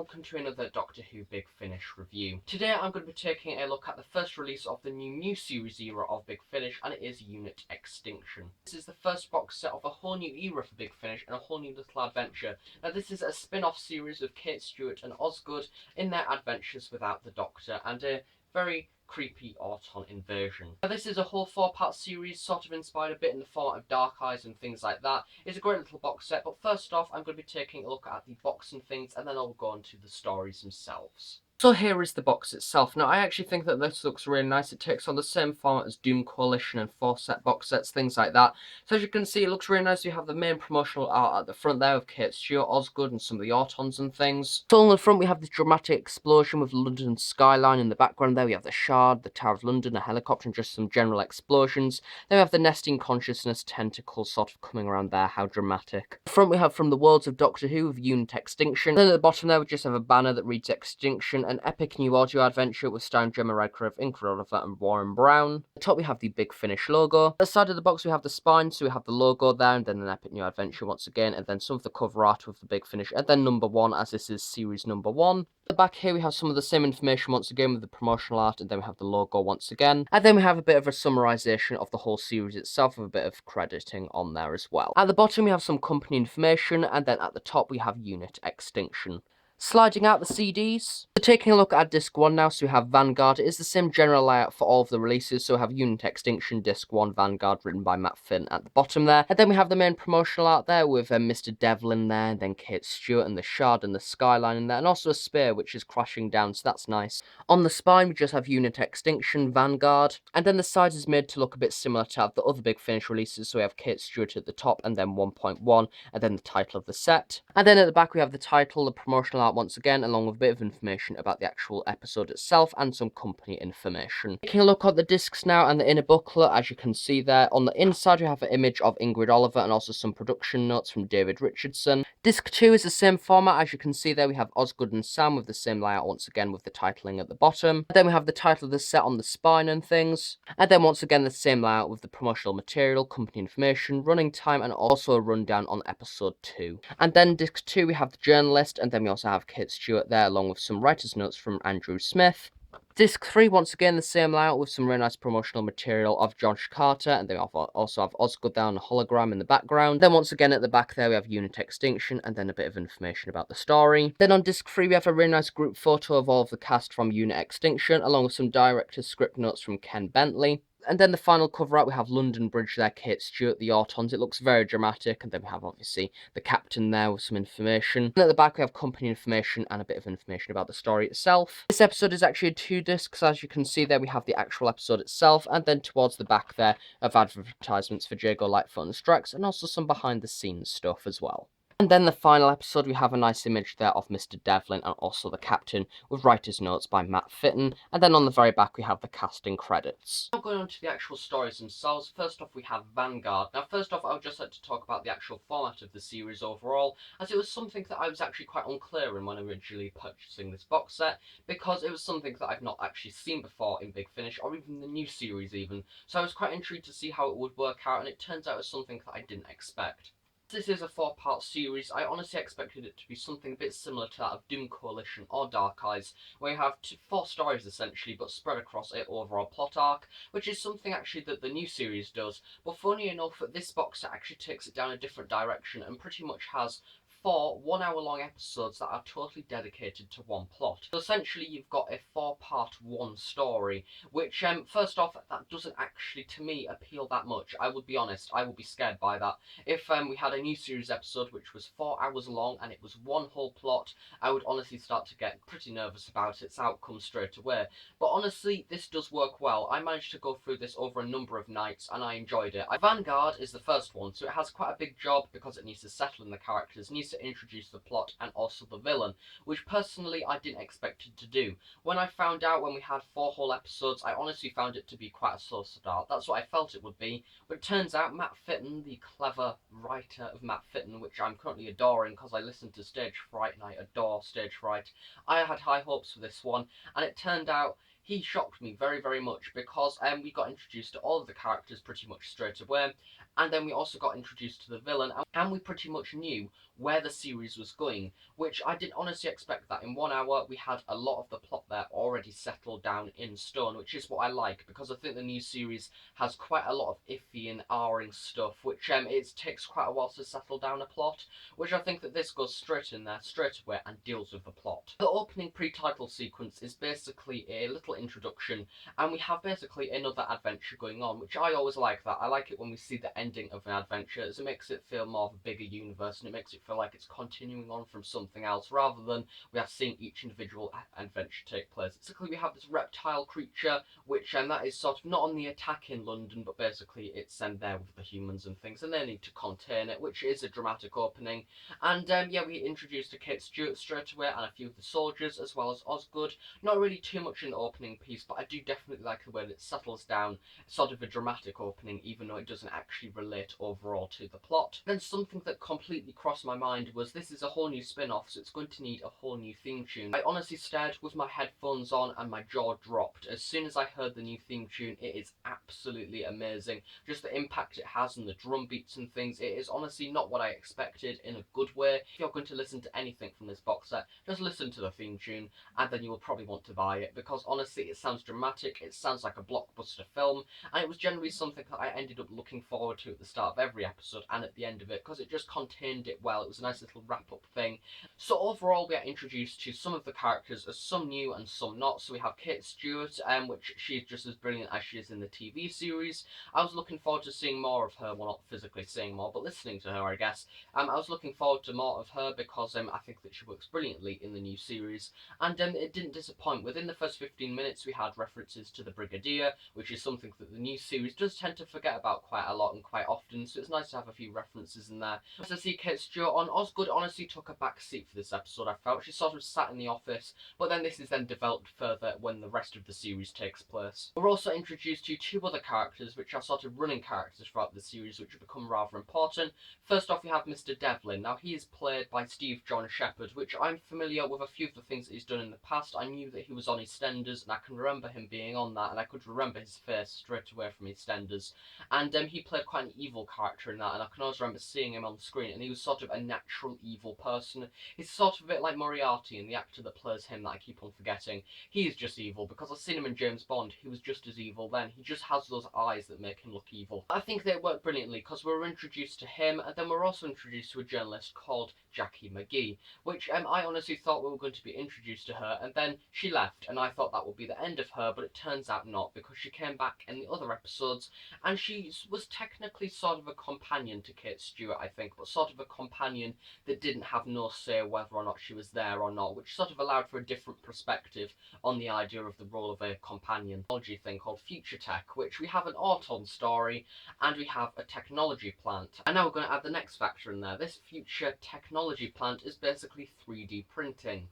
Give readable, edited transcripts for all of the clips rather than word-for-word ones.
welcome to another Doctor Who Big Finish review. Today I'm going to be taking a look at the first release of the new series era of Big Finish, and it is Unit Extinction. This is the first box set of a whole new era for Big Finish and a whole new little adventure. Now this is a spin-off series with Kate Stewart and Osgood in their adventures without the Doctor, and a very creepy Auton inversion. Now this is a whole 4-part series, sort of inspired a bit in the format of Dark Eyes and things like that. It's a great little box set, but first off I'm going to be taking a look at the box and things, and then I'll go on to the stories themselves. So here is the box itself. Now I actually think that this looks really nice. It takes on the same format as Doom Coalition and 4-set box sets, things like that. So as you can see, it looks really nice. You have the main promotional art at the front there with Kate Stewart, Osgood, and some of the Autons and things. So on the front we have this dramatic explosion with London skyline in the background there. We have the Shard, the Tower of London, a helicopter, and just some general explosions. Then we have the nesting consciousness tentacles sort of coming around there. How dramatic. The front we have From the Worlds of Doctor Who with Unit Extinction. Then at the bottom there we just have a banner that reads Extinction, an epic new audio adventure with starring Gemma Radcliffe, Inca Oliver, and Warren Brown. At the top we have the Big Finish logo. At the side of the box we have the spine, so we have the logo there, and then an epic new adventure once again, and then some of the cover art with the Big Finish, and then number 1, as this is series number 1. At the back here we have some of the same information once again with the promotional art, and then we have the logo once again. And then we have a bit of a summarization of the whole series itself with a bit of crediting on there as well. At the bottom we have some company information, and then at the top we have Unit Extinction. Sliding out the CDs. So taking a look at disc 1 now, so we have Vanguard. It is the same general layout for all of the releases, so we have Unit Extinction, disc 1, Vanguard, written by Matt Finn at the bottom there. And then we have the main promotional art there with Mr. Devlin there, and then Kate Stewart and the Shard and the skyline in there, and also a spear which is crashing down, so that's nice. On the spine we just have Unit Extinction, Vanguard, and then the sides is made to look a bit similar to the other Big Finish releases, so we have Kate Stewart at the top, and then 1.1, and then the title of the set. And then at the back we have the title, the promotional art once again, along with a bit of information about the actual episode itself and some company information. Taking a look at the discs now and the inner booklet, as you can see there, on the inside we have an image of Ingrid Oliver and also some production notes from David Richardson. Disc 2 is the same format, as you can see there we have Osgood and Sam with the same layout once again with the titling at the bottom. And then we have the title of the set on the spine and things, and then once again the same layout with the promotional material, company information, running time, and also a rundown on episode 2. And then disc 2 we have the journalist, and then we also have Kate Stewart there along with some writer's notes from Andrew Smith. Disc 3, once again, the same layout with some really nice promotional material of Josh Carter, and then we also have Osgood there on a hologram in the background. Then once again at the back there we have Unit Extinction, and then a bit of information about the story. Then on disc 3 we have a really nice group photo of all of the cast from Unit Extinction, along with some director's script notes from Ken Bentley. And then the final cover art, we have London Bridge there, Kate Stewart, the Autons. It looks very dramatic. And then we have, obviously, the captain there with some information. And at the back, we have company information and a bit of information about the story itself. This episode is actually 2 discs. As you can see there, we have the actual episode itself. And then towards the back there, of advertisements for Jago, Lightfoot and Strax, and also some behind-the-scenes stuff as well. And then the final episode, we have a nice image there of Mr. Devlin and also the captain with writer's notes by Matt Fitton. And then on the very back, we have the casting credits. Now going on to the actual stories themselves, first off we have Vanguard. Now first off I would just like to talk about the actual format of the series overall, as it was something that I was actually quite unclear in when originally purchasing this box set, because it was something that I've not actually seen before in Big Finish, or even the new series even. So I was quite intrigued to see how it would work out, and it turns out it's something that I didn't expect. This is a 4-part series. I honestly expected it to be something a bit similar to that of Doom Coalition or Dark Eyes, where you have 4 stories essentially, but spread across an overall plot arc, which is something actually that the new series does. But funny enough, this box set actually takes it down a different direction and pretty much has 4 one-hour-long episodes that are totally dedicated to one plot. So essentially you've got a 4-part one story, which first off, that doesn't actually to me appeal that much. I would be honest, I would be scared by that. If we had a new series episode which was 4 hours long and it was one whole plot, I would honestly start to get pretty nervous about its outcome straight away. But honestly, this does work well. I managed to go through this over a number of nights and I enjoyed it. Vanguard is the first one, so it has quite a big job because it needs to settle in the characters, needs to introduce the plot and also the villain, which personally I didn't expect it to do. When I found out when we had 4 whole episodes, I honestly found it to be quite a slow start. That's what I felt it would be, but it turns out Matt Fitton, the clever writer of Matt Fitton, which I'm currently adoring because I listened to Stage Fright and I adore Stage Fright, I had high hopes for this one, and it turned out he shocked me very, very much because we got introduced to all of the characters pretty much straight away, and then we also got introduced to the villain, and we pretty much knew where the series was going, which I didn't honestly expect that. In 1 hour, we had a lot of the plot there already settled down in stone, which is what I like, because I think the new series has quite a lot of iffy and R-ing stuff, which it takes quite a while to settle down a plot, which I think that this goes straight in there, straight away, and deals with the plot. The opening pre-title sequence is basically a little introduction, and we have basically another adventure going on, which I always like that. I like it when we see the ending of an adventure, as it makes it feel more of a bigger universe, and it makes it feel like it's continuing on from something else, rather than we are seeing each individual adventure take place. Basically, we have this reptile creature, which that is sort of not on the attack in London, but basically it's there with the humans and things, and they need to contain it, which is a dramatic opening. And yeah, we introduced to Kate Stewart straight away, and a few of the soldiers, as well as Osgood. Not really too much in the opening piece, but I do definitely like the way that it settles down, sort of a dramatic opening, even though it doesn't actually relate overall to the plot. Then something that completely crossed my mind was, this is a whole new spin-off, so it's going to need a whole new theme tune. I honestly stared with my headphones on and my jaw dropped. As soon as I heard the new theme tune, it is absolutely amazing. Just the impact it has and the drum beats and things, it is honestly not what I expected in a good way. If you're going to listen to anything from this box set, just listen to the theme tune, and then you will probably want to buy it, because honestly it sounds dramatic, it sounds like a blockbuster film, and it was generally something that I ended up looking forward to at the start of every episode and at the end of it, because it just contained it well. It was a nice little wrap-up thing. So overall, we are introduced to some of the characters, as some new and some not. So we have Kate Stewart, which she's just as brilliant as she is in the TV series. I was looking forward to seeing more of her, well, not physically seeing more, but listening to her, I guess. I was looking forward to more of her because I think that she works brilliantly in the new series, and it didn't disappoint. Within the first 15 minutes, we had references to the Brigadier, which is something that the new series does tend to forget about quite a lot and quite often, so it's nice to have a few references in there. As I see Kate Stewart on, Osgood honestly took a back seat for this episode, I felt. She sort of sat in the office, but then this is then developed further when the rest of the series takes place. We're also introduced to two other characters, which are sort of running characters throughout the series, which have become rather important. First off, we have Mr. Devlin. Now, he is played by Steve John Shepherd, which I'm familiar with a few of the things that he's done in the past. I knew that he was on EastEnders, and I can remember him being on that, and I could remember his face straight away from EastEnders. And he played quite an evil character in that, and I can always remember seeing him on the screen, and he was sort of a natural evil person. He's sort of a bit like Moriarty, and the actor that plays him that I keep on forgetting. He is just evil, because I've seen him in James Bond. He was just as evil then. He just has those eyes that make him look evil. I think they work brilliantly, because we were introduced to him, and then we're also introduced to a journalist called Jackie McGee, which I honestly thought we were going to be introduced to her, and then she left, and I thought that would be the end of her, but it turns out not, because she came back in the other episodes, and she was technically sort of a companion to Kate Stewart, I think, but sort of a companion that didn't have no say whether or not she was there or not, which sort of allowed for a different perspective on the idea of the role of a companion. Technology thing called Future Tech, which we have an Auton story, and we have a technology plant. And now we're going to add the next factor in there. This future technology plant is basically 3D printing.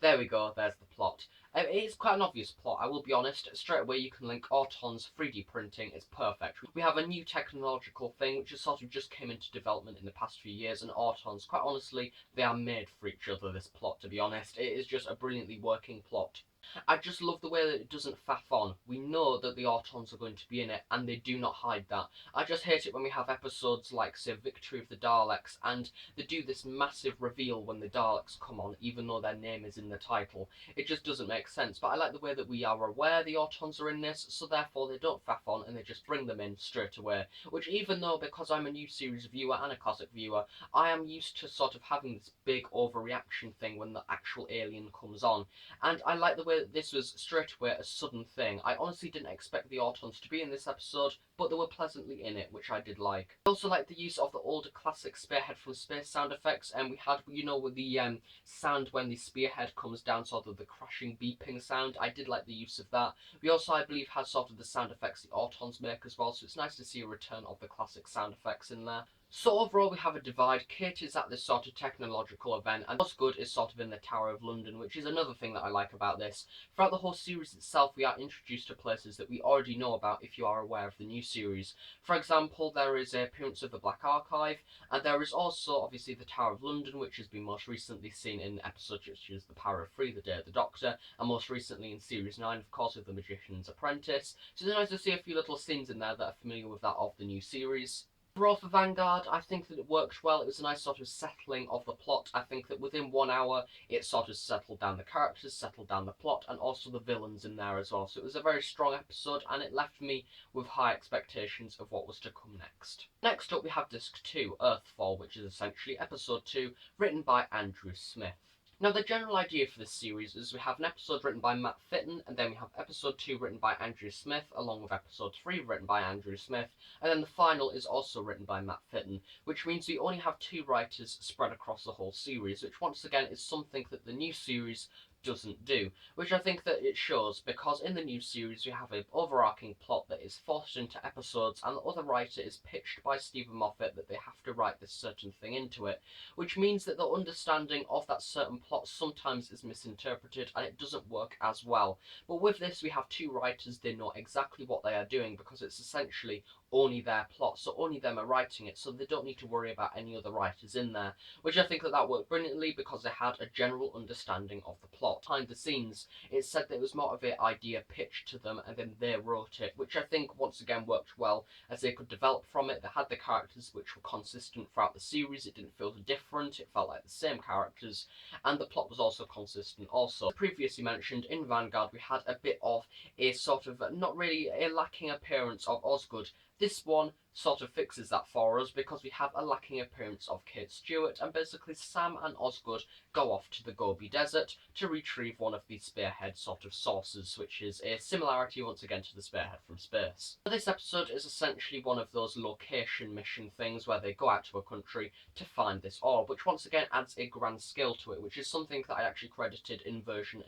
There we go, there's the plot. It is quite an obvious plot, I will be honest. Straight away you can link Auton's 3D printing, it's perfect. We have a new technological thing which has sort of just came into development in the past few years, and Autons, quite honestly, they are made for each other, this plot, to be honest. It is just a brilliantly working plot. I just love the way that it doesn't faff on. We know that the Autons are going to be in it, and they do not hide that. I just hate it when we have episodes like, say, Victory of the Daleks, and they do this massive reveal when the Daleks come on, even though their name is in the title. It just doesn't make sense, but I like the way that we are aware the Autons are in this, so therefore they don't faff on, and they just bring them in straight away. Which, even though, because I'm a new series viewer and a classic viewer, I am used to sort of having this big overreaction thing when the actual alien comes on. And I like the way that this was straight away a sudden thing. I honestly didn't expect the Autons to be in this episode, but they were pleasantly in it, which I did like. I also like the use of the older classic Spearhead from Space sound effects, and we had, you know, with the sound when the spearhead comes down, sort of the crashing beeping sound. I did like the use of that. We also, I believe, had sort of the sound effects the Autons make as well, so it's nice to see a return of the classic sound effects in there. So overall we have a divide. Kate is at this sort of technological event, and Osgood is sort of in the Tower of London, which is another thing that I like about this. Throughout the whole series itself, we are introduced to places that we already know about if you are aware of the new series. For example, there is an appearance of the Black Archive, and there is also obviously the Tower of London, which has been most recently seen in episodes such as The Power of Three, The Day of the Doctor, and most recently in Series 9, of course, with The Magician's Apprentice. So it's nice to see a few little scenes in there that are familiar with that of the new series. Overall for Vanguard, I think that it worked well. It was a nice sort of settling of the plot. I think that within 1 hour, it sort of settled down the characters, settled down the plot, and also the villains in there as well. So it was a very strong episode, and it left me with high expectations of what was to come next. Next up, we have Disc 2, Earthfall, which is essentially episode 2, written by Andrew Smith. Now, the general idea for this series is we have an episode written by Matt Fitton, and then we have episode 2 written by Andrew Smith, along with episode 3 written by Andrew Smith, and then the final is also written by Matt Fitton, which means we only have 2 writers spread across the whole series, which once again is something that the new series doesn't do, which I think that it shows, because in the new series we have an overarching plot that is forced into episodes, and the other writer is pitched by Stephen Moffat that they have to write this certain thing into it, which means that the understanding of that certain plot sometimes is misinterpreted and it doesn't work as well. But with this, we have 2 writers, they know exactly what they are doing because it's essentially only their plot, so only them are writing it, so they don't need to worry about any other writers in there, which I think that worked brilliantly because they had a general understanding of the plot. Behind the scenes, it said that it was more of an idea pitched to them and then they wrote it, which I think once again worked well as they could develop from it. They had the characters which were consistent throughout the series, it didn't feel different, it felt like the same characters, and the plot was also consistent also. As previously mentioned, in Vanguard we had a bit of a sort of, not really a lacking appearance of Osgood. This one sort of fixes that for us because we have a lacking appearance of Kate Stewart, and basically Sam and Osgood go off to the Gobi Desert to retrieve one of the Spearhead sort of sources, which is a similarity once again to the Spearhead from space. This episode is essentially one of those location mission things where they go out to a country to find this orb, which once again adds a grand scale to it, which is something that I actually credited Invasion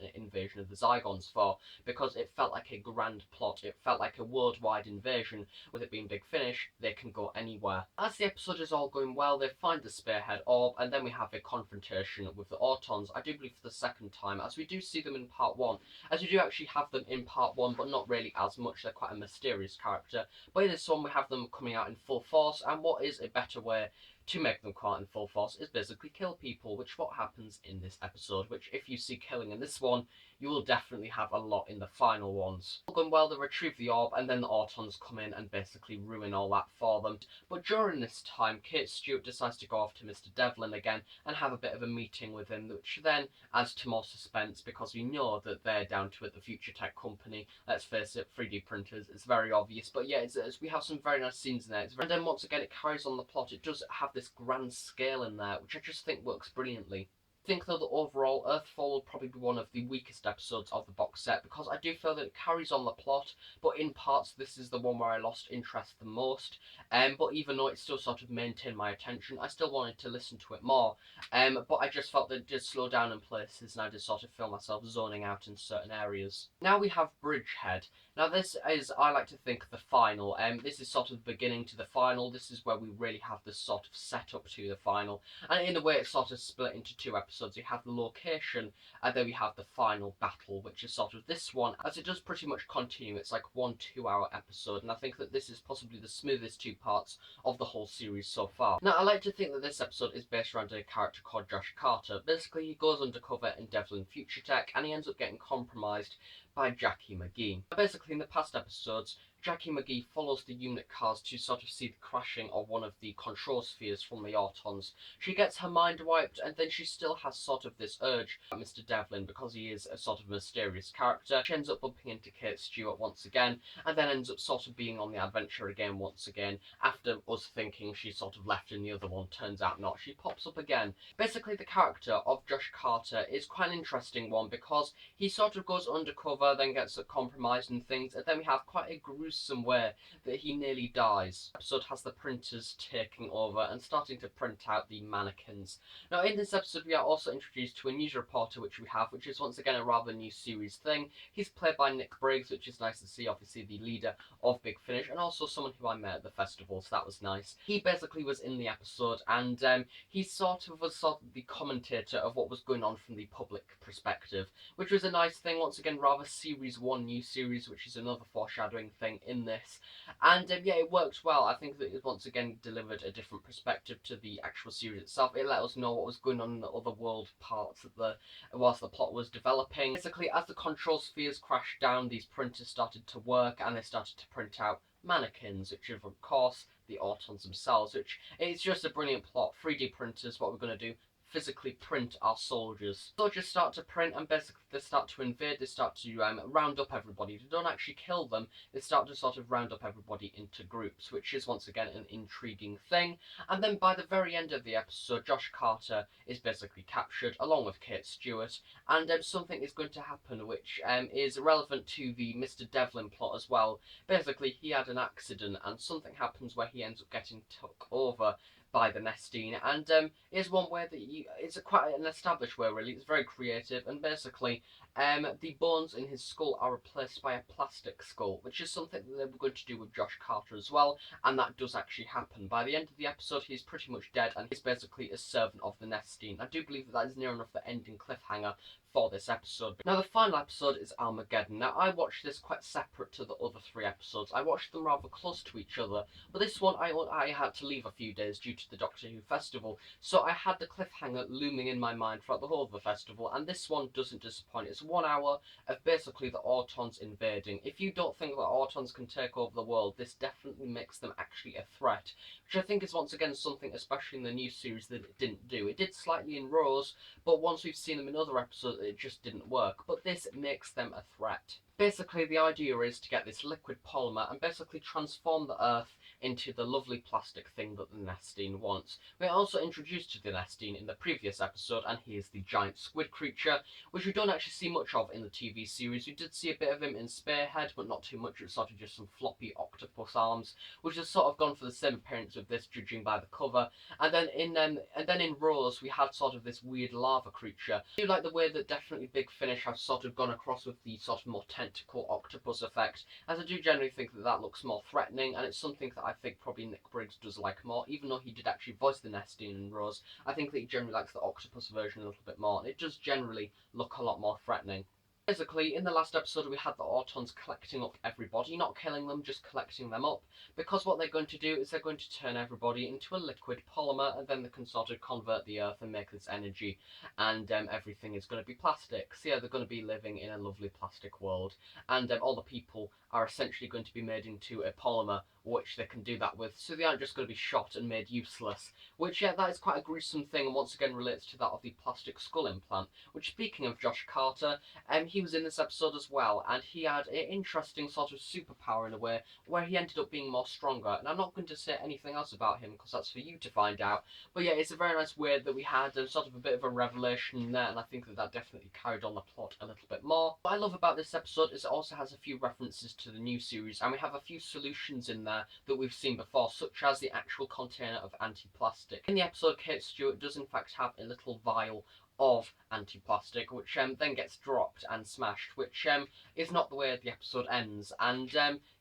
of the Zygons for, because it felt like a grand plot, it felt like a worldwide invasion. With it being Big Finish, they can go anywhere. As the episode is all going well, they find the Spearhead orb, and then we have a confrontation with the Autons, I do believe for the second time, as we do see them in part 1, as we do actually have them in part 1, but not really as much. They're quite a mysterious character, but in this one we have them coming out in full force, and what is a better way to make them come out in full force is basically kill people, which what happens in this episode, which if you see killing in this one, you will definitely have a lot in the final ones. All going well, they retrieve the orb, and then the Autons come in and basically ruin all that for them. But during this time, Kate Stewart decides to go off to Mr. Devlin again and have a bit of a meeting with him, which then adds to more suspense because we know that they're down to it, the future tech company. Let's face it, 3D printers, it's very obvious. But yeah, we have some very nice scenes in there. And then once again, it carries on the plot. It does have this grand scale in there, which I just think works brilliantly. I think though that overall Earthfall will probably be one of the weakest episodes of the box set because I do feel that it carries on the plot, but in parts this is the one where I lost interest the most. But even though it still sort of maintained my attention, I still wanted to listen to it more. But I just felt that it did slow down in places, and I did sort of feel myself zoning out in certain areas. Now we have Bridgehead. Now this is, I like to think, the final. This is sort of the beginning to the final. This is where we really have this sort of setup to the final, and in a way it's sort of split into 2 episodes. You have the location, and then we have the final battle, which is sort of this one, as it does pretty much continue. It's like 1 2-hour episode, and I think that this is possibly the smoothest 2 parts of the whole series so far. Now, I like to think that this episode is based around a character called Josh Carter. Basically, he goes undercover in Devlin Future Tech, and he ends up getting compromised by Jackie McGee. Basically, in the past episodes, Jackie McGee follows the unit cars to sort of see the crashing of one of the control spheres from the Autons. She gets her mind wiped, and then she still has sort of this urge at Mr. Devlin because he is a sort of mysterious character. She ends up bumping into Kate Stewart once again, and then ends up sort of being on the adventure again once again. After us thinking she sort of left in the other one, turns out not. She pops up again. Basically, the character of Josh Carter is quite an interesting one because he sort of goes undercover, then gets compromised and things, and then we have quite a gruesome gruesome way that he nearly dies. The episode has the printers taking over and starting to print out the mannequins. Now, in this episode, we are also introduced to a news reporter, which is once again a rather new series thing. He's played by Nick Briggs, which is nice to see, obviously the leader of Big Finish, and also someone who I met at the festival, so that was nice. He basically was in the episode, and he was the commentator of what was going on from the public perspective, which was a nice thing. Once again, rather Series 1 new series, which is another foreshadowing thing in this. And yeah, it worked well. I think that it once again delivered a different perspective to the actual series itself. It let us know what was going on in the other world parts whilst the plot was developing. Basically, as the control spheres crashed down, these printers started to work, and they started to print out mannequins, which are of course the Autons themselves, which it's just a brilliant plot. 3D printers, what we're going to do, physically print our soldiers. Soldiers start to print, and basically they start to invade, they start to round up everybody. They don't actually kill them, they start to sort of round up everybody into groups, which is once again an intriguing thing. And then by the very end of the episode, Josh Carter is basically captured along with Kate Stewart, and something is going to happen which is relevant to the Mr. Devlin plot as well. Basically, he had an accident and something happens where he ends up getting took over by the Nestine, and it's one way that it's quite an established way really. It's very creative, and basically the bones in his skull are replaced by a plastic skull, which is something that they were going to do with Josh Carter as well, and that does actually happen. By the end of the episode, he's pretty much dead, and he's basically a servant of the Nestine. I do believe that is near enough the ending cliffhanger for this episode. Now, the final episode is Armageddon. Now, I watched this quite separate to the other 3 episodes. I watched them rather close to each other, but this one I had to leave a few days due to the Doctor Who festival, so I had the cliffhanger looming in my mind throughout the whole of the festival, and this one doesn't disappoint. It's 1 hour of basically the Autons invading. If you don't think that Autons can take over the world, this definitely makes them actually a threat, which I think is once again something, especially in the new series, that it didn't do. It did slightly in Rose, but once we've seen them in other episodes, it just didn't work. But this makes them a threat. Basically, the idea is to get this liquid polymer and basically transform the Earth into the lovely plastic thing that the Nestine wants. We're also introduced to the Nestine in the previous episode, and he is the giant squid creature, which we don't actually see much of in the TV series. We did see a bit of him in Spearhead, but not too much. It's sort of just some floppy octopus arms, which has sort of gone for the same appearance with this, judging by the cover. And then in Rose, we had sort of this weird lava creature. I do like the way that definitely Big Finish has sort of gone across with the sort of more tentacle octopus effect, as I do generally think that that looks more threatening, and it's something that I think probably Nick Briggs does like more. Even though he did actually voice the Nestine and Rose, I think that he generally likes the octopus version a little bit more, and it does generally look a lot more threatening. Basically, in the last episode, we had the Autons collecting up everybody, not killing them, just collecting them up, because what they're going to do is they're going to turn everybody into a liquid polymer, and then they can sort of convert the Earth and make this energy, and everything is going to be plastic. So yeah, they're going to be living in a lovely plastic world, and all the people are essentially going to be made into a polymer, which they can do that with, so they aren't just going to be shot and made useless, which, yeah, that is quite a gruesome thing, and once again relates to that of the plastic skull implant, which, speaking of Josh Carter, he was in this episode as well, and he had an interesting sort of superpower in a way, where he ended up being more stronger, and I'm not going to say anything else about him, because that's for you to find out, but yeah, it's a very nice way that we had sort of a bit of a revelation there, and I think that that definitely carried on the plot a little bit more. What I love about this episode is it also has a few references to the new series, and we have a few solutions in there that we've seen before, such as the actual container of anti-plastic. In the episode, Kate Stewart does in fact have a little vial of anti-plastic, which then gets dropped and smashed, which is not the way the episode ends. And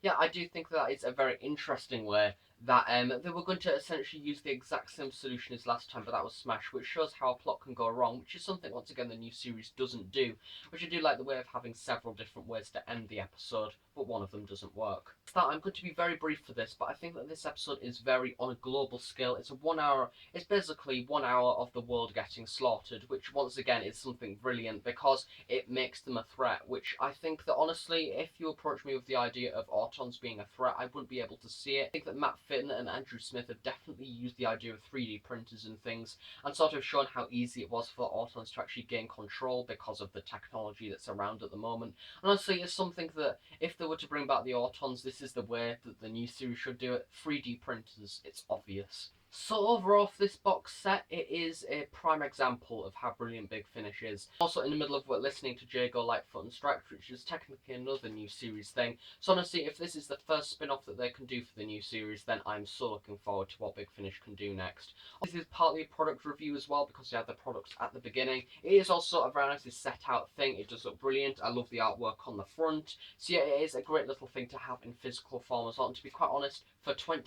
yeah, I do think that is a very interesting way that they were going to essentially use the exact same solution as last time, but that was smashed, which shows how a plot can go wrong, which is something, once again, the new series doesn't do, which I do like the way of having several different ways to end the episode, but one of them doesn't work. I'm going to be very brief for this, but I think that this episode is very on a global scale. It's basically 1 hour of the world getting slaughtered, which once again is something brilliant because it makes them a threat, which I think that honestly, if you approach me with the idea of Autons being a threat, I wouldn't be able to see it. I think that Matt Fitton and Andrew Smith have definitely used the idea of 3D printers and things and sort of shown how easy it was for Autons to actually gain control because of the technology that's around at the moment. And honestly, it's something that if they were to bring back the Autons, this is the way that the new series should do it. 3D printers, it's obvious. So overall for this box set, it is a prime example of how brilliant Big Finish is. Also in the middle of listening to Jago Lightfoot and Stripes, which is technically another new series thing. So honestly, if this is the first spin-off that they can do for the new series, then I'm so looking forward to what Big Finish can do next. This is partly a product review as well, because they have the products at the beginning. It is also a very nicely set out thing. It does look brilliant. I love the artwork on the front. So yeah, it is a great little thing to have in physical form as well. And to be quite honest, for £20,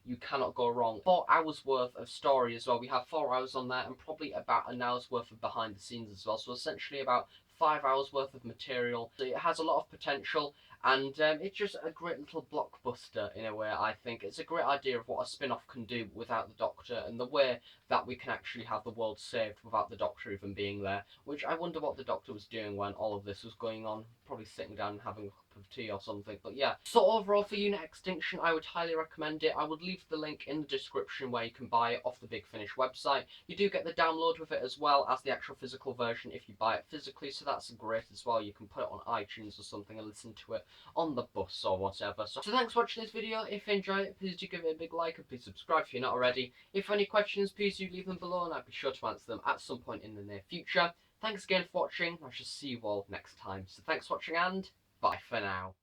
you cannot go wrong. 4 hours worth of story as well. We have 4 hours on there and probably about an hour's worth of behind the scenes as well. So essentially about 5 hours worth of material. So it has a lot of potential, and it's just a great little blockbuster in a way. I think it's a great idea of what a spin-off can do without the Doctor, and the way that we can actually have the world saved without the Doctor even being there, which I wonder what the Doctor was doing when all of this was going on. Probably sitting down and having a cup of tea or something. But yeah, so overall for Unit Extinction, I would highly recommend it. I would leave the link in the description where you can buy it off the Big Finish website. You do get the download with it as well as the actual physical version if you buy it physically, so that's great as well. You can put it on iTunes or something and listen to it on the bus or whatever. So thanks for watching this video. If you enjoyed it, please do give it a big like and please subscribe if you're not already. If you have any questions, please do leave them below and I'll be sure to answer them at some point in the near future. Thanks again for watching. I shall see you all next time. So thanks for watching and bye for now.